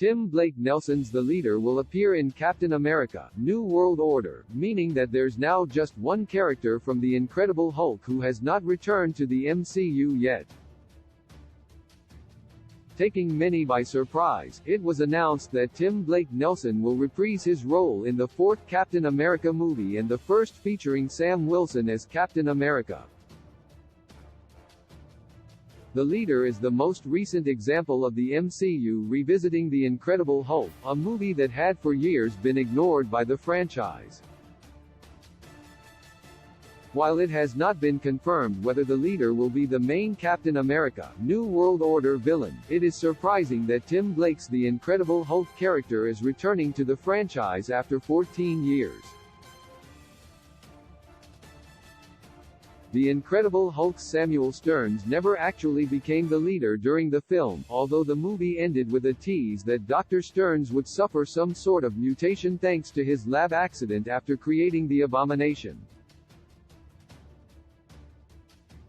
Tim Blake Nelson's The Leader will appear in Captain America: New World Order, meaning that there's now just one character from The Incredible Hulk who has not returned to the MCU yet. Taking many by surprise, it was announced that Tim Blake Nelson will reprise his role in the fourth Captain America movie and the first featuring Sam Wilson as Captain America. The Leader is the most recent example of the MCU revisiting The Incredible Hulk, a movie that had for years been ignored by the franchise. While it has not been confirmed whether the Leader will be the main Captain America: New World Order villain, it is surprising that Tim Blake's The Incredible Hulk character is returning to the franchise after 14 years. The Incredible Hulk's Samuel Stearns never actually became the Leader during the film, although the movie ended with a tease that Dr. Stearns would suffer some sort of mutation thanks to his lab accident after creating the Abomination.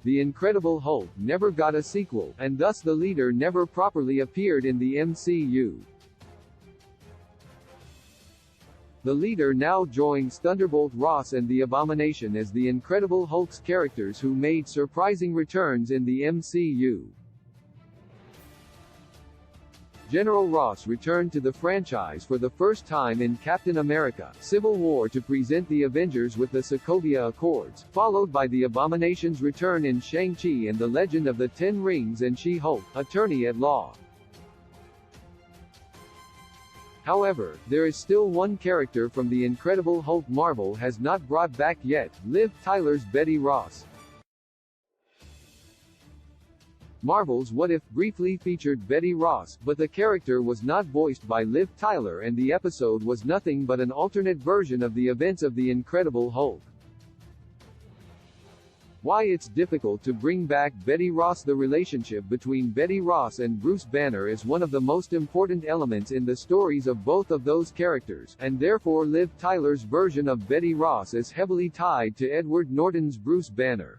The Incredible Hulk never got a sequel, and thus the Leader never properly appeared in the MCU. The Leader now joins Thunderbolt Ross and the Abomination as the Incredible Hulk's characters who made surprising returns in the MCU. General Ross returned to the franchise for the first time in Captain America: Civil War to present the Avengers with the Sokovia Accords, followed by the Abomination's return in Shang-Chi and the Legend of the Ten Rings and She-Hulk, Attorney at Law. However, there is still one character from The Incredible Hulk Marvel has not brought back yet: Liv Tyler's Betty Ross. Marvel's What If briefly featured Betty Ross, but the character was not voiced by Liv Tyler and the episode was nothing but an alternate version of the events of The Incredible Hulk. Why it's difficult to bring back Betty Ross. The relationship between Betty Ross and Bruce Banner is one of the most important elements in the stories of both of those characters, and therefore Liv Tyler's version of Betty Ross is heavily tied to Edward Norton's Bruce Banner.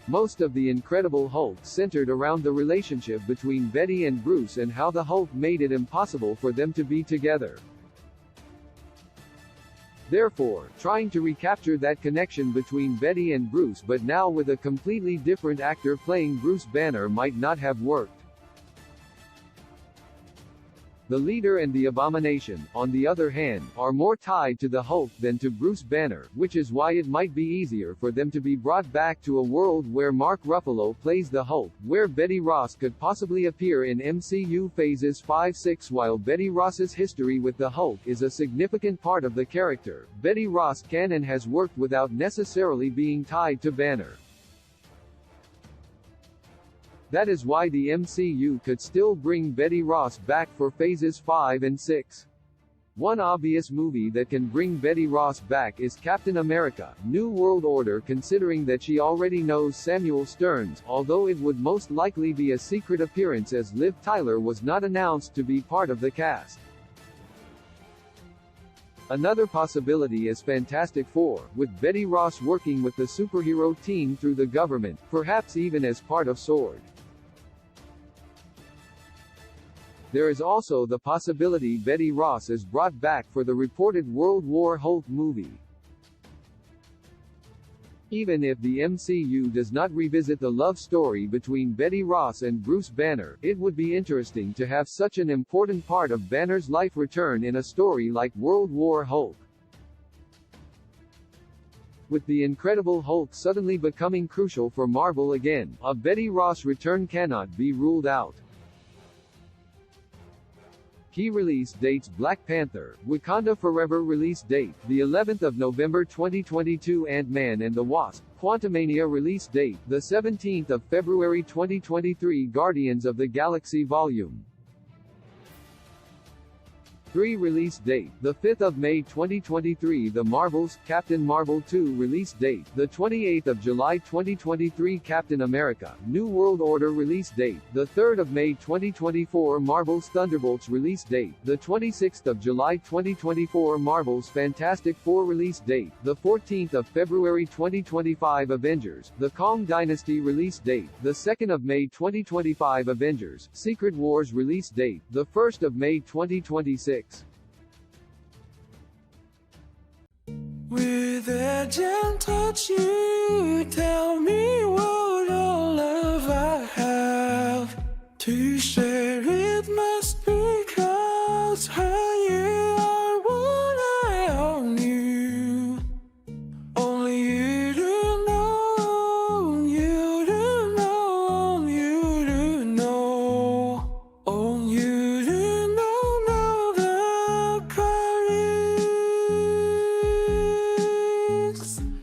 Most of The Incredible Hulk centered around the relationship between Betty and Bruce and how the Hulk made it impossible for them to be together. Therefore, trying to recapture that connection between Betty and Bruce but now with a completely different actor playing Bruce Banner might not have worked. The Leader and the Abomination, on the other hand, are more tied to the Hulk than to Bruce Banner, which is why it might be easier for them to be brought back to a world where Mark Ruffalo plays the Hulk, where Betty Ross could possibly appear in MCU Phases 5-6. While Betty Ross's history with the Hulk is a significant part of the character, Betty Ross can and has worked without necessarily being tied to Banner. That is why the MCU could still bring Betty Ross back for Phases 5 and 6. One obvious movie that can bring Betty Ross back is Captain America: New World Order, considering that she already knows Samuel Stearns, although it would most likely be a secret appearance as Liv Tyler was not announced to be part of the cast. Another possibility is Fantastic Four, with Betty Ross working with the superhero team through the government, perhaps even as part of SWORD. There is also the possibility Betty Ross is brought back for the reported World War Hulk movie. Even if the MCU does not revisit the love story between Betty Ross and Bruce Banner, it would be interesting to have such an important part of Banner's life return in a story like World War Hulk. With The Incredible Hulk suddenly becoming crucial for Marvel again, a Betty Ross return cannot be ruled out. Key release dates: Black Panther: Wakanda Forever release date, the 11th of November 2022. Ant-Man and the Wasp: Quantumania release date, the 17th of February 2023. Guardians of the Galaxy Vol. 2023 release date, the 5th of May 2023. The Marvels, Captain Marvel 2 release date, the 28th of July 2023. Captain America, New World Order release date, the 3rd of May 2024. Marvel's Thunderbolts release date, the 26th of July 2024. Marvel's Fantastic Four release date, the 14th of February 2025. Avengers, The Kong Dynasty release date, the 2nd of May 2025. Avengers, Secret Wars release date, the 1st of May 2026. With a gentle touch, you tell me what all love I have to share. It must be 'cause you are what I all knew. Only you do know, you do know, you do know. Oh, you do know the Paris.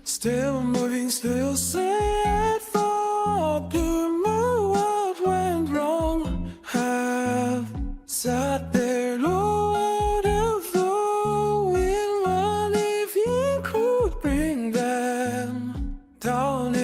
Still moving, still sad, thought to know what went wrong. Have sat there low out of the wind, what if you could bring them down